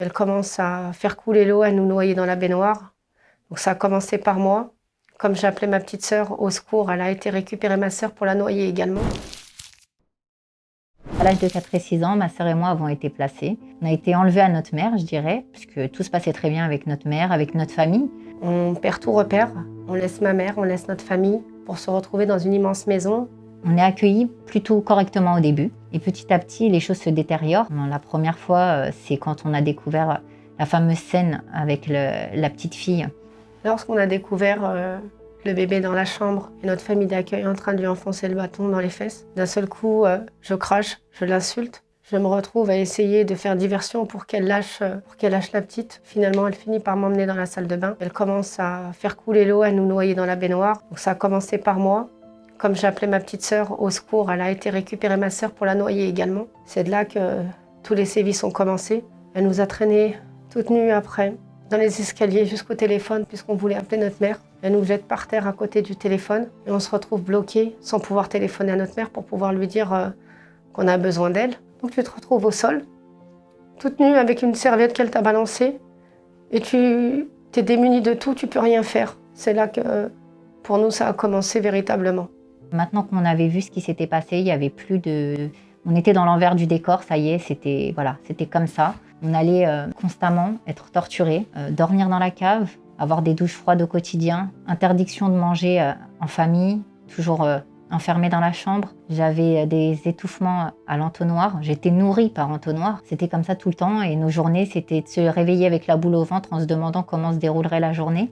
Elle commence à faire couler l'eau, à nous noyer dans la baignoire. Donc ça a commencé par moi. Comme j'appelais ma petite sœur au secours, elle a été récupérer ma sœur pour la noyer également. À l'âge de 4 et 6 ans, ma sœur et moi avons été placés. On a été enlevés à notre mère, je dirais, puisque tout se passait très bien avec notre mère, avec notre famille. On perd tout repère. On laisse ma mère, on laisse notre famille pour se retrouver dans une immense maison. On est accueillis plutôt correctement au début. Et petit à petit, les choses se détériorent. La première fois, c'est quand on a découvert la fameuse scène avec la petite fille. Lorsqu'on a découvert le bébé dans la chambre et notre famille d'accueil en train de lui enfoncer le bâton dans les fesses, d'un seul coup, je crache, je l'insulte. Je me retrouve à essayer de faire diversion pour qu'elle lâche la petite. Finalement, elle finit par m'emmener dans la salle de bain. Elle commence à faire couler l'eau, à nous noyer dans la baignoire. Donc ça a commencé par moi. Comme j'appelais ma petite sœur au secours, elle a été récupérer ma sœur pour la noyer également. C'est de là que tous les sévices ont commencé. Elle nous a traînés toutes nues après, dans les escaliers jusqu'au téléphone, puisqu'on voulait appeler notre mère. Elle nous jette par terre à côté du téléphone et on se retrouve bloqués sans pouvoir téléphoner à notre mère pour pouvoir lui dire qu'on a besoin d'elle. Donc tu te retrouves au sol, toute nue avec une serviette qu'elle t'a balancée et tu t'es démunie de tout, tu peux rien faire. C'est là que pour nous ça a commencé véritablement. Maintenant qu'on avait vu ce qui s'était passé, il y avait plus de... On était dans l'envers du décor, ça y est, c'était comme ça. On allait constamment être torturés, dormir dans la cave, avoir des douches froides au quotidien, interdiction de manger en famille, toujours enfermée dans la chambre. J'avais des étouffements à l'entonnoir, j'étais nourrie par entonnoir. C'était comme ça tout le temps et nos journées, c'était de se réveiller avec la boule au ventre en se demandant comment se déroulerait la journée.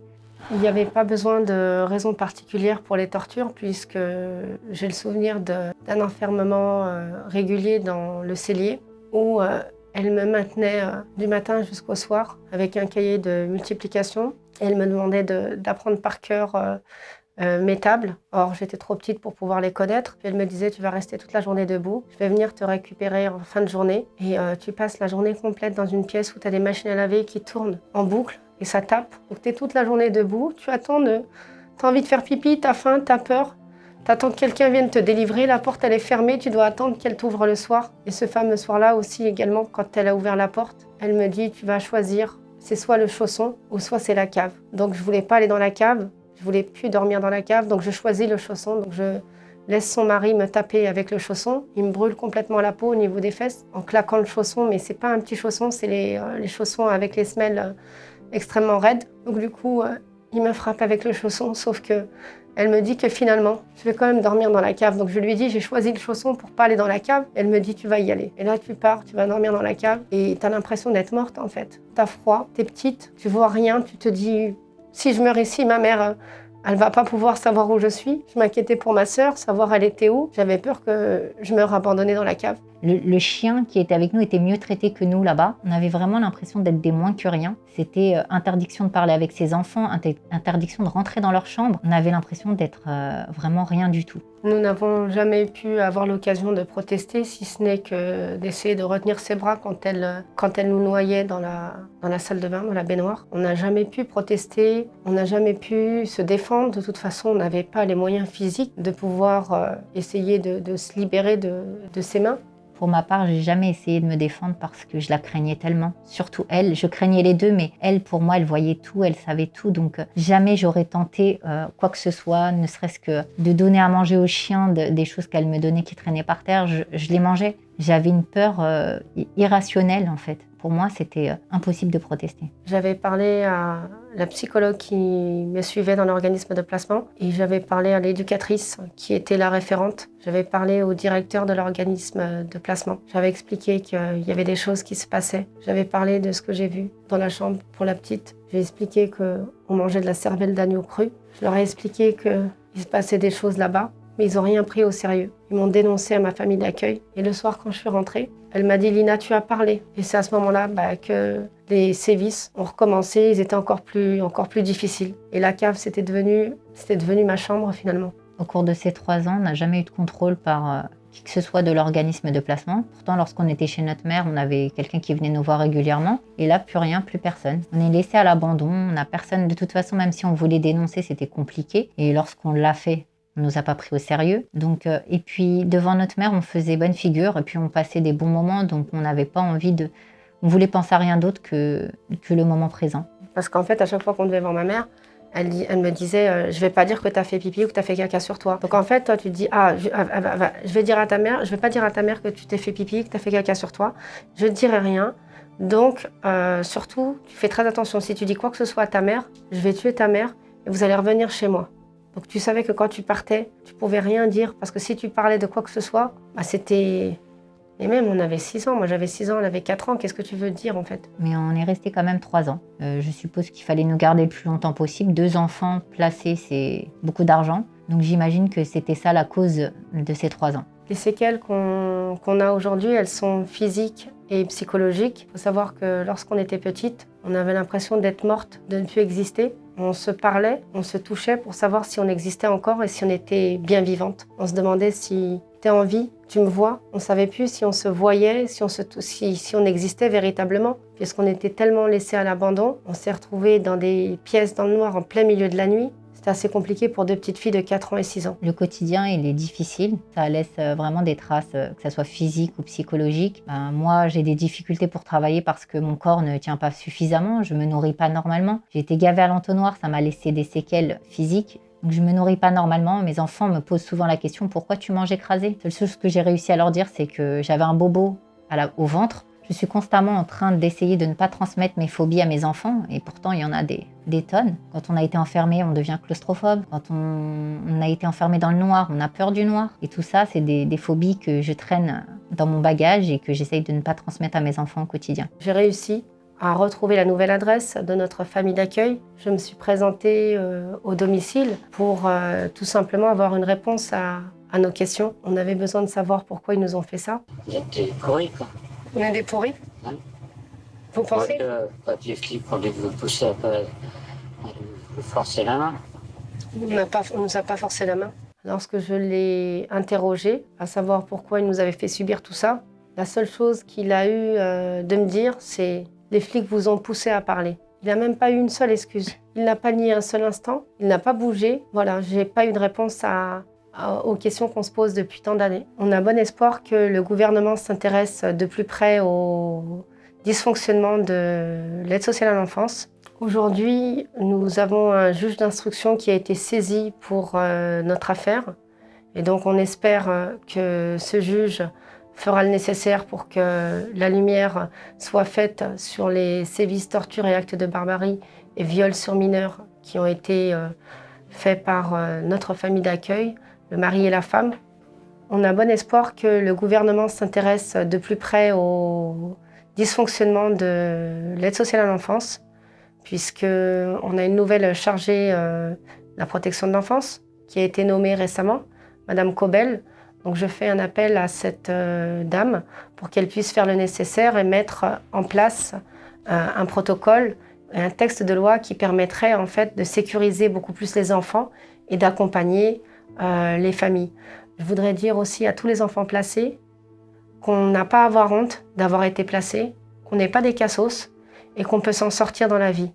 Il n'y avait pas besoin de raison particulière pour les tortures puisque j'ai le souvenir d'un enfermement régulier dans le cellier où elle me maintenait du matin jusqu'au soir avec un cahier de multiplication. Elle me demandait d'apprendre par cœur mes tables. Or, j'étais trop petite pour pouvoir les connaître. Puis elle me disait, tu vas rester toute la journée debout. Je vais venir te récupérer en fin de journée. Et tu passes la journée complète dans une pièce où tu as des machines à laver qui tournent en boucle et ça tape. Donc, tu es toute la journée debout. Tu attends T'as envie de faire pipi, t'as faim, t'as peur. T'attends que quelqu'un vienne te délivrer. La porte, elle est fermée. Tu dois attendre qu'elle t'ouvre le soir. Et ce fameux soir-là aussi, également, quand elle a ouvert la porte, elle me dit, tu vas choisir. C'est soit le chausson ou soit c'est la cave. Donc, je voulais pas aller dans la cave. Je voulais plus dormir dans la cave, donc je choisis le chausson. Donc je laisse son mari me taper avec le chausson. Il me brûle complètement la peau au niveau des fesses en claquant le chausson, mais c'est pas un petit chausson, c'est les chaussons avec les semelles extrêmement raides. Donc du coup, il me frappe avec le chausson, sauf que elle me dit que finalement, je vais quand même dormir dans la cave. Donc je lui dis, j'ai choisi le chausson pour pas aller dans la cave. Elle me dit, tu vas y aller. Et là, tu pars, tu vas dormir dans la cave et tu as l'impression d'être morte en fait. Tu as froid, tu es petite, tu vois rien, tu te dis, si je meurs ici, ma mère, elle va pas pouvoir savoir où je suis. Je m'inquiétais pour ma sœur, savoir elle était où. J'avais peur que je meure abandonnée dans la cave. Le chien qui était avec nous était mieux traité que nous là-bas. On avait vraiment l'impression d'être des moins que rien. C'était interdiction de parler avec ses enfants, interdiction de rentrer dans leur chambre. On avait l'impression d'être vraiment rien du tout. Nous n'avons jamais pu avoir l'occasion de protester, si ce n'est que d'essayer de retenir ses bras quand elle nous noyait dans la salle de bain, dans la baignoire. On n'a jamais pu protester, on n'a jamais pu se défendre. De toute façon, on n'avait pas les moyens physiques de pouvoir essayer de se libérer de ses mains. Pour ma part, j'ai jamais essayé de me défendre parce que je la craignais tellement. Surtout elle, je craignais les deux, mais elle, pour moi, elle voyait tout, elle savait tout. Donc jamais j'aurais tenté quoi que ce soit, ne serait-ce que de donner à manger au chien des choses qu'elle me donnait qui traînaient par terre. Je les mangeais. J'avais une peur irrationnelle en fait. Pour moi, c'était impossible de protester. J'avais parlé à la psychologue qui me suivait dans l'organisme de placement et j'avais parlé à l'éducatrice qui était la référente. J'avais parlé au directeur de l'organisme de placement. J'avais expliqué qu'il y avait des choses qui se passaient. J'avais parlé de ce que j'ai vu dans la chambre pour la petite. J'ai expliqué qu'on mangeait de la cervelle d'agneau crue. Je leur ai expliqué qu'il se passait des choses là-bas, mais ils n'ont rien pris au sérieux. Ils m'ont dénoncé à ma famille d'accueil. Et le soir, quand je suis rentrée, elle m'a dit « Lina, tu as parlé ». Et c'est à ce moment-là que les sévices ont recommencé. Ils étaient encore plus difficiles. Et la cave, c'était devenu ma chambre finalement. Au cours de ces 3 ans, on n'a jamais eu de contrôle par qui que ce soit de l'organisme de placement. Pourtant, lorsqu'on était chez notre mère, on avait quelqu'un qui venait nous voir régulièrement. Et là, plus rien, plus personne. On est laissé à l'abandon. On n'a personne. De toute façon, même si on voulait dénoncer, c'était compliqué. Et lorsqu'on l'a fait, on nous a pas pris au sérieux. Donc, et puis, devant notre mère, on faisait bonne figure. Et puis, on passait des bons moments. Donc, on n'avait pas envie de On voulait penser à rien d'autre que le moment présent. Parce qu'en fait, à chaque fois qu'on devait voir ma mère, elle me disait je vais pas dire que tu as fait pipi ou que tu as fait caca sur toi. Donc en fait, toi, tu te dis je vais dire à ta mère, je vais pas dire à ta mère que tu t'es fait pipi, que tu as fait caca sur toi. Je ne dirai rien. Donc, surtout, tu fais très attention. Si tu dis quoi que ce soit à ta mère, je vais tuer ta mère et vous allez revenir chez moi. Donc, tu savais que quand tu partais, tu pouvais rien dire parce que si tu parlais de quoi que ce soit, c'était... Et même, on avait 6 ans. Moi, j'avais 6 ans, elle avait 4 ans. Qu'est-ce que tu veux dire, en fait? Mais on est resté quand même 3 ans. Je suppose qu'il fallait nous garder le plus longtemps possible. 2 enfants placés, c'est beaucoup d'argent. Donc, j'imagine que c'était ça la cause de ces 3 ans. Les séquelles qu'on a aujourd'hui, elles sont physiques et psychologiques. Il faut savoir que lorsqu'on était petite, on avait l'impression d'être morte, de ne plus exister. On se parlait, on se touchait pour savoir si on existait encore et si on était bien vivante. On se demandait si tu es en vie, tu me vois. On ne savait plus si on se voyait, si on existait véritablement. Puisqu'on était tellement laissés à l'abandon, on s'est retrouvés dans des pièces dans le noir en plein milieu de la nuit. C'était assez compliqué pour 2 petites filles de 4 ans et 6 ans. Le quotidien, il est difficile. Ça laisse vraiment des traces, que ce soit physiques ou psychologiques. Moi, j'ai des difficultés pour travailler parce que mon corps ne tient pas suffisamment. Je me nourris pas normalement. J'ai été gavée à l'entonnoir, ça m'a laissé des séquelles physiques. Donc, je me nourris pas normalement. Mes enfants me posent souvent la question « Pourquoi tu manges écrasé ?» La seule chose que j'ai réussi à leur dire, c'est que j'avais un bobo au ventre. Je suis constamment en train d'essayer de ne pas transmettre mes phobies à mes enfants et pourtant il y en a des tonnes. Quand on a été enfermé, on devient claustrophobe. Quand on a été enfermé dans le noir, on a peur du noir. Et tout ça, c'est des phobies que je traîne dans mon bagage et que j'essaye de ne pas transmettre à mes enfants au quotidien. J'ai réussi à retrouver la nouvelle adresse de notre famille d'accueil. Je me suis présentée au domicile pour tout simplement avoir une réponse à nos questions. On avait besoin de savoir pourquoi ils nous ont fait ça. Vous êtes pourris, quoi. On est des pourris. Hein? Vous pensez? Pas des flics, on dû vous pousser à vous forcer la main. On ne nous a pas forcé la main. Lorsque je l'ai interrogé, à savoir pourquoi il nous avait fait subir tout ça, la seule chose qu'il a eu de me dire, c'est « les flics vous ont poussé à parler ». Il n'a même pas eu une seule excuse. Il n'a pas nié un seul instant, il n'a pas bougé. Voilà, je n'ai pas eu de réponse aux questions qu'on se pose depuis tant d'années. On a bon espoir que le gouvernement s'intéresse de plus près au dysfonctionnement de l'aide sociale à l'enfance. Aujourd'hui, nous avons un juge d'instruction qui a été saisi pour notre affaire. Et donc, on espère que ce juge fera le nécessaire pour que la lumière soit faite sur les sévices, tortures et actes de barbarie et viols sur mineurs qui ont été faits par notre famille d'accueil, le mari et la femme. On a bon espoir que le gouvernement s'intéresse de plus près au dysfonctionnement de l'aide sociale à l'enfance, puisqu'on a une nouvelle chargée de la protection de l'enfance qui a été nommée récemment, Madame Cobel. Donc je fais un appel à cette dame pour qu'elle puisse faire le nécessaire et mettre en place un protocole et un texte de loi qui permettrait en fait de sécuriser beaucoup plus les enfants et d'accompagner les familles. Je voudrais dire aussi à tous les enfants placés qu'on n'a pas à avoir honte d'avoir été placés, qu'on n'est pas des cassos et qu'on peut s'en sortir dans la vie.